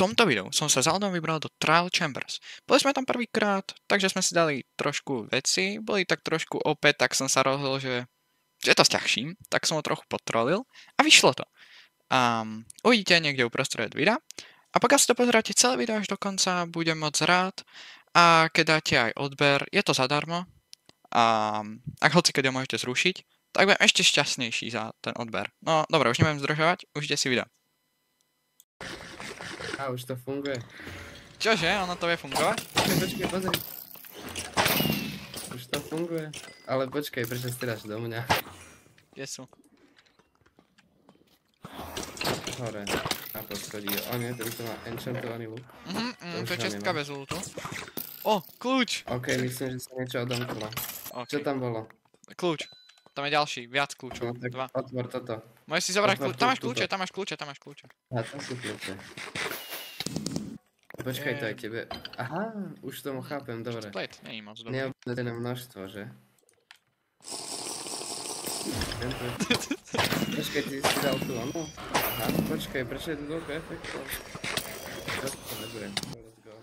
tomto videu som sa za Aldom vybral do Trial Chambers. Boli sme tam prvýkrát, takže sme si dali trošku veci, boli tak trošku opäť, tak som sa rozhodol, že to sťažším, tak som ho trochu potrolil a vyšlo to. Uvidíte niekde uprostred videa a pokiaľ si to pozeráte celé video až do konca, budem moc rád a keď dáte aj odber, je to zadarmo a ak hocikedy ho môžete zrušiť, tak budem ešte šťastnejší za ten odber. No dobre, už nebudem zdržovať, užite si video. A už to funguje. Čože? Ono to vie fungovať? Počkej, pozri. Už to funguje. Ale počkej, prečo stráš do mňa? Kde sú? Hore. Na poschodí. O nie, to by to má enchantovaný luk. To je čestka bez lútu. O, kľúč! OK, myslím, že sa niečo odomklo. Okay. Čo tam bolo? Kľúč. Tam je ďalší, viac kľúčov. No tak Dva. otvor toto. Môžeš si zobrať kľúč. Tam máš túto. kľúče, tam máš kľúče, tam máš kľúče. A tam sú kľúče. Počkaj, to aj tebe. Aha, už tomu chápem, dobre. Split, nie je moc dobrý. Neobmedzené množstvo, že? Počkaj, ty si dal tu ono? Aha, počkaj, prečo je tu toľko efektov? To nebudem, let's go.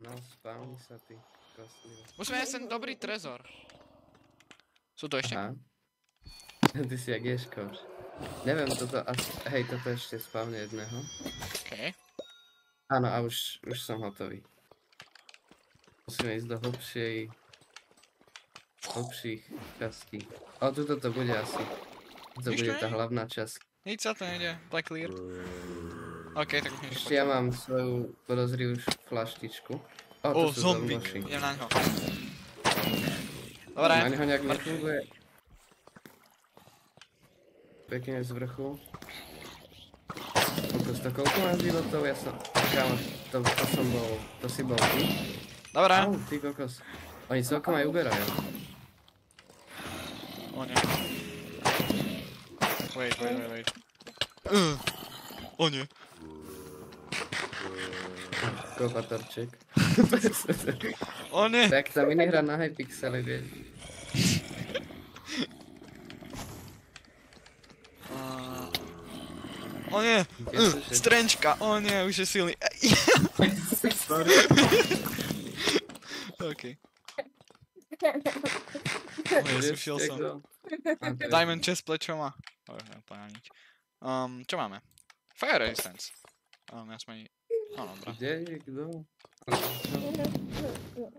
No, spavni sa ty, kostlivo. Musíme jesť ten dobrý trezor. Sú to ešte? Aha. Ty si jak ješkoš. Neviem, toto asi, hej, toto ešte spavne jedného. Okej. Áno, a už som hotový. Musíme ísť do hlbších častí. O, tuto to bude asi. To bude tá hlavná časť. Nič sa to nejde, black clear. OK, tak už niečo Ešte ja mám svoju podozrivú flaštičku. O, to sú zombík, zomboši. idem na ňo. Dobre. Na ňo nejak nefunguje. Pekne z vrchu. Koľko mám životov? Ja som... Kámo, to si bol ty? Dobre. Au, ty kokos. Oni celkom aj uberajú. O nie. Wait. O nie. Kopatorček. O nie. Tak tá minihra na Hypixely, vieš. O nie. Strenčka, o nie, už je silný. Sorry. OK. Nesušil som. Diamond chestplate, čo má? Úplne nič. Čo máme? Fire resistance. Ja som ani... No, dobré. Kde je kto?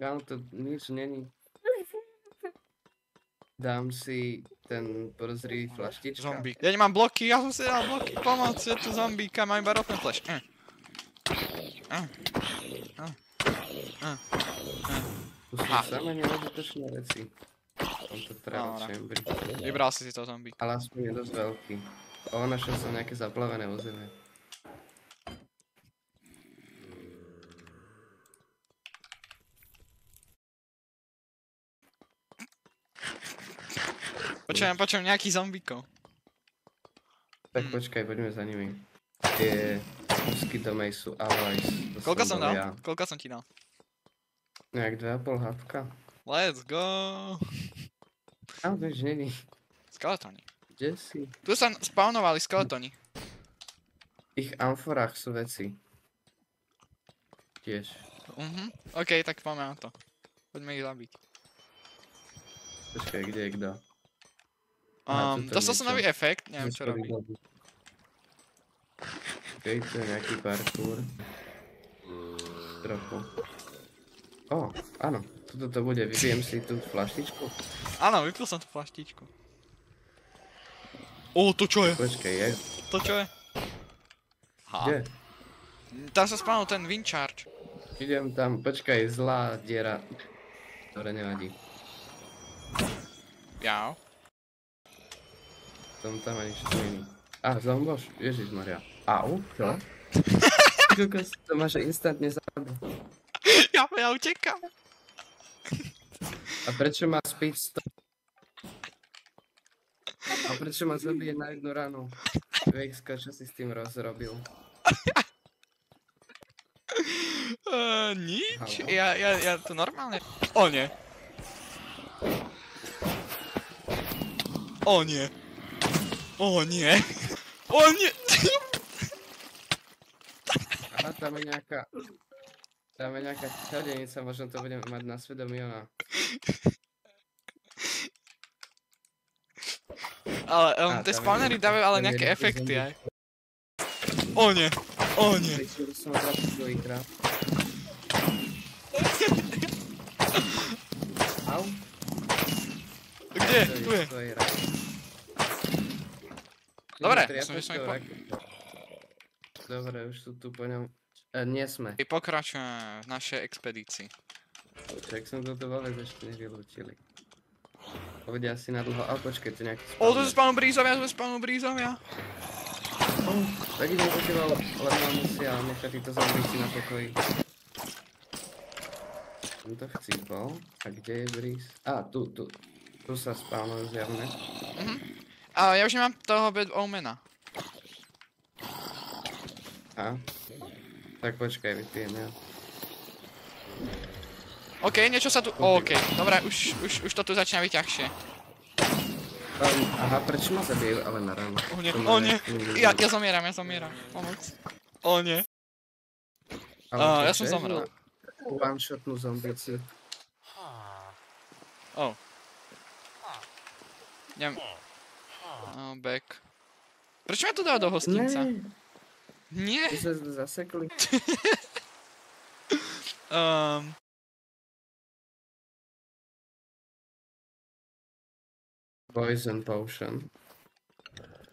Kámo, to nič není. Dám si ten podozrivý flaštička. Zombík. Ja nemám bloky, ja som si dal bloky. Pomoc, je tu zombíka, mám iba rotten flash. Tu sú samé neužitočné veci. V tomto travel chamberi. Vybral si to zombík. Ale aspoň je dosť veľký. O, našiel som nejaké zaplavené územie. Počujem nejakých zombíkov. Tak počkaj, poďme za nimi. Tie kúsky domej sú allies. Koľko som dal? Koľko som ti dal? Nejak 2,5 hapka. Let's go! Tam to už není. Skeletóny. Kde si? Tu sa spawnovali skeletóny. V ich amforách sú veci. Tiež. OK, tak poďme na to. Poďme ich zabiť. Počkaj, kde je kto? Dostal som nový efekt, neviem čo robí. OK, to je nejaký parkour. Trochu. Ó, áno, toto to bude, vypijem si tú flaštičku. Áno, vypil som tú flaštičku. Ó, to čo je? Počkej, je. To čo je? Kde? Tam sa spawnul ten wind charge. Idem tam, počkaj, zlá diera. Ktoré nevadí. Jau. Tam ani čo není. Zomboš? Ježišmaria. Au, čo? Kokos, to máš instantne zabiť. Ja utekám. A prečo má speed 100? A prečo ma zabije na jednu ranu? Vejska, čo si s tým rozrobil? Nič, ja to normálne... O nie. O nie. O nie. O nie. tam je nejaká čadenica, možno to budeme mať na svedomí ona. Ale tie spawnery dávajú ale nejaké efekty aj. O nie, o nie. Som vrátil druhýkrát. Au. Kde? Tu je. Dobre, som Dobre, už sú tu po ňom. Nie sme. Pokračujeme v našej expedícii. Čak som toto vôbec ešte nevylúčili. Povedia si na dlho, ale počkej, to nejaký spawner. O, to sú spawnu brízovia. Tak idem po teba, len mám musia nechať títo zombíci na pokoji. Som to chcípol. A kde je bríz? Tu sa spawnujú zjavne. A ja už nemám toho Bad Omena. Tak počkaj, vypijem ja. OK, niečo sa tu... OK, dobre, už to tu začína byť ťažšie. Aha, prečo ma zabijú, ale na ráno? O nie, ja zomieram, pomoc. O nie. Ja som zomrel. One-shotnú zombici. Back. Prečo ma to dá do hostinca? Nie. Ty sa zasekli. Poison potion.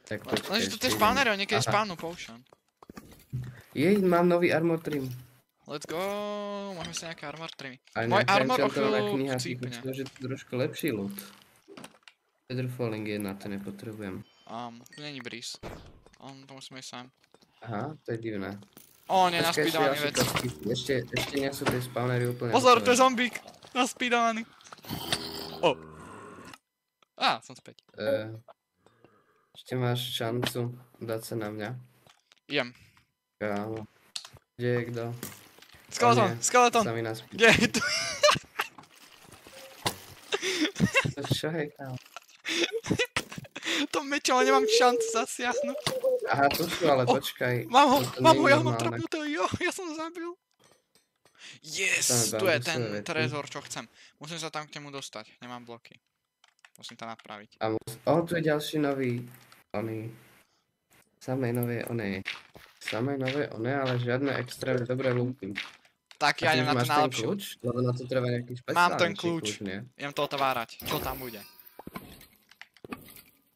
Tak počkaj. Lenže tu je spawner, niekedy spawnu potion. Jej, mám nový armor trim. Let's go, máme si nejaké armor trimy. Môj armor o chvíľu chcípne. Že to trošku lepší loot. Feather Falling 1, to nepotrebujem. Tu není breeze. To musíme ísť sám. Aha, to je divné. O, nie, naspídovaný vec. Ešte nie sú tie spawnery úplne... Pozor, to je zombík! Naspídovaný. Som späť. Ešte máš šancu dať sa na mňa. Idem. Kámo. Kde je kto? Skeleton! Sa mi naspíš. Kde je tu? Čo je, kámo? To mečo, ale nemám šancu zasiahnuť. Aha, tu sú, ale počkaj. Mám ho, ja mám trapnuté, ja som ho zabil. Yes, tu je ten trezor, čo chcem. Musím sa tam k nemu dostať, nemám bloky. Musím to napraviť. Tu je ďalší nový, samé nové, ale žiadne extra dobré looty. Tak ja idem na to najlepšiu. Lebo na to treba nejaký špeciálny mám ten kľúč, idem to otvárať, čo tam bude.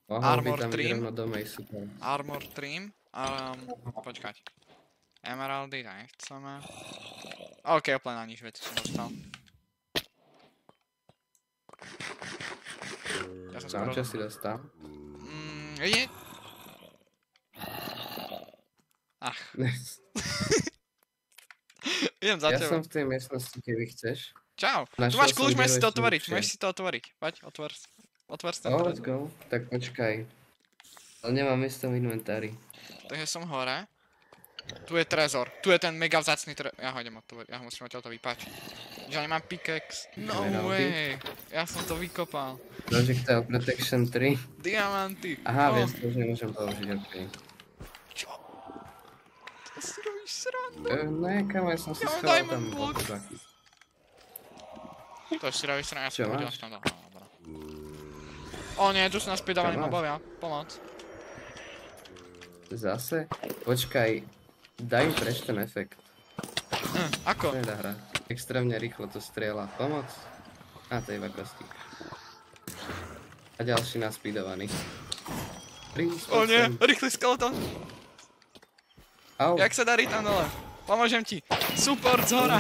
Armor trim. Armor trim. Počkať. Emeraldy, nechceme. OK, úplne na nič veci som dostal. Čo si dostal? Idem za teba. Ja som v tej miestnosti, keby chceš. Čau, tu máš kľúč, môžeš si to otvoriť, Poď, otvor si to. Let's go. Tak počkaj. Ale nemám miesto v inventári. Takže som hore. Tu je trezor, tu je ten mega vzácny trezor. Ja ho idem otvoriť, ja ho musím odtiaľto vypáčiť. Že nemám pickaxe. No way, ja som to vykopal. Project Protection 3. Diamanty. Aha, viac to už nemôžem použiť, okej. Čo? To si robíš srandu? Ne, kamo, ja som si schoval tam bloky. To si robíš srandu, ja som hodil až tam dole. O nie, tu sú naspiedávaní mobovia, pomoc. Zase? Počkaj, daj preč ten efekt. Ako? To nedá hrať. Extrémne rýchlo to strieľa. Pomoc? To je iba kostík. A ďalší naspídovaný. O nie, rýchly skeleton. Au. Jak sa darí tam dole? Pomôžem ti. Support z hora.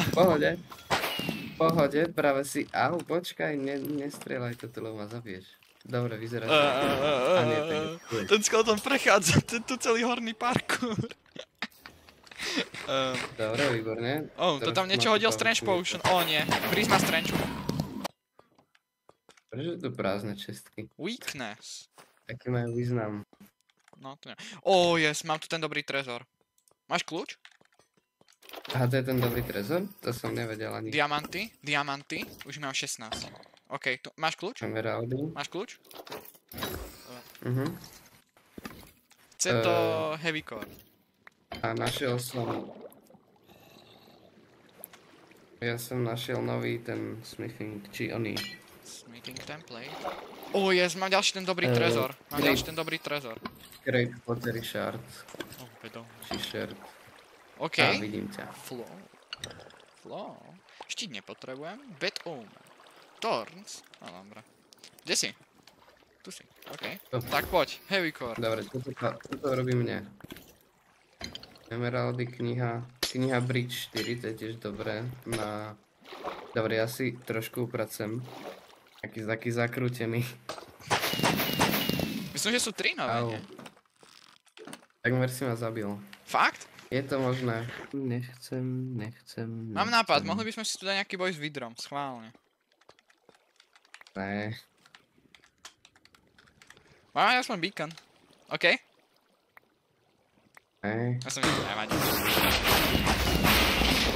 Pohode, práve si... počkaj, nestrieľaj to, lebo ma zabiješ. Dobre, vyzerá to. Ten skeleton prechádza tu celý horný parkour. Dobre, výborne. To tam niečo hodil Strange Potion. O nie, Breeze má Strange. Prečo tu prázdne čestky? Weakness. Aký majú význam? No to nie. Yes, mám tu ten dobrý trezor. Máš kľúč? Aha, to je ten dobrý trezor? To som nevedel ani. Diamanty, už mám 16. OK, máš kľúč? Emeraldy. Máš kľúč? Chce to heavy core. A našiel som Ja som našiel nový ten smithing, či oný. Smithing template. Yes, mám ďalší ten dobrý trezor. Mám ďalší ten dobrý trezor. Scrape pottery shard, Vedo. či shard. OK. A vidím ťa. Flow. Štít nepotrebujem. Bed omen. Thorns. Dobre. Kde si? Tu si. OK. Tak poď. Heavy core. Dobre, toto robí mne. Emeraldy, kniha Bridge 4, to je tiež dobré. Dobre, ja si trošku upracem. Taký zakrútený. Myslím, že sú 3 nové, nie? Takmer si ma zabil. Fakt? Je to možné. Nechcem. Mám nápad, mohli by sme si tu dať nejaký boj s vidrom, schválne. Ne. Máme aspoň beacon. OK? Ne. Ja som nechcel nemať.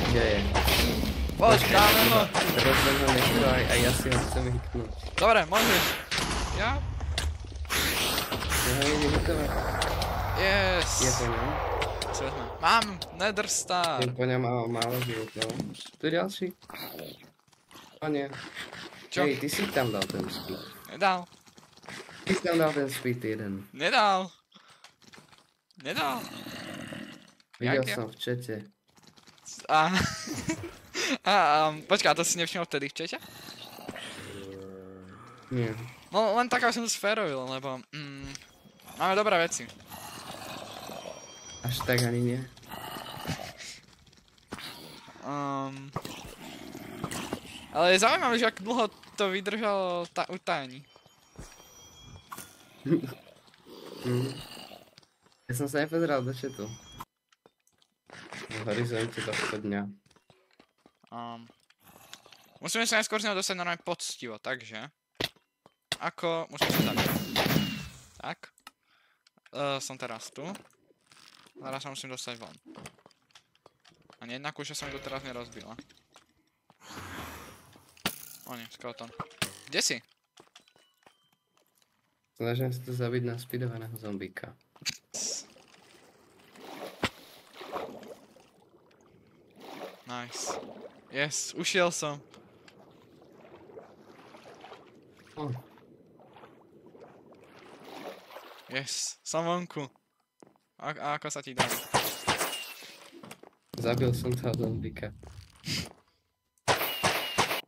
Kde je? Poď, dáme ho. Teraz ho nechcel, aj ja si ho chcem hitnúť. Dobre, môžeš. Ja? Ja ho idem hitovať. Yes. Je po ňom. Mám Nether Star. Je po ňom málo životov. Tu je ďalší. O nie. Čo? Hej, ty si tam dal ten speed. Nedal. Ty si tam dal ten speed jeden. Nedal. Videl Jak som v čete. Počkaj, to si nevšimol vtedy v čete? Nie. No len tak, aby som to sférovil, lebo máme dobré veci. Až tak ani nie. Ale je zaujímavé, že ak dlho to vydržalo utajení. Ja som sa nepozeral do chatu. V horizonte tohto dňa. Musíme sa najskôr z neho dostať normálne poctivo, takže... musíme sa zabiť. Tak. Som teraz tu. Teraz sa musím dostať von. Ani jedna kúša sa mi doteraz nerozbila. O nie, skeleton. Kde si? Snažím sa tu zabiť na speedovaného zombíka. Nice. Yes, ušiel som. Yes, som vonku. A ako sa ti dá? Zabil som toho zombíka.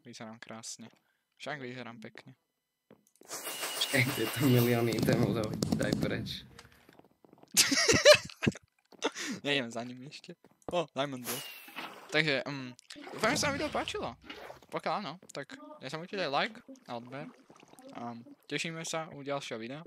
Vyzerám krásne. Však vyzerám pekne. Čakaj, tieto milióny itemov daj preč. Nejdem za ním ešte. Diamond Ball. Takže, dúfam, že sa vám video páčilo. Pokiaľ áno, tak nezapomeňte dať like a odber. Tešíme sa u ďalšieho videa.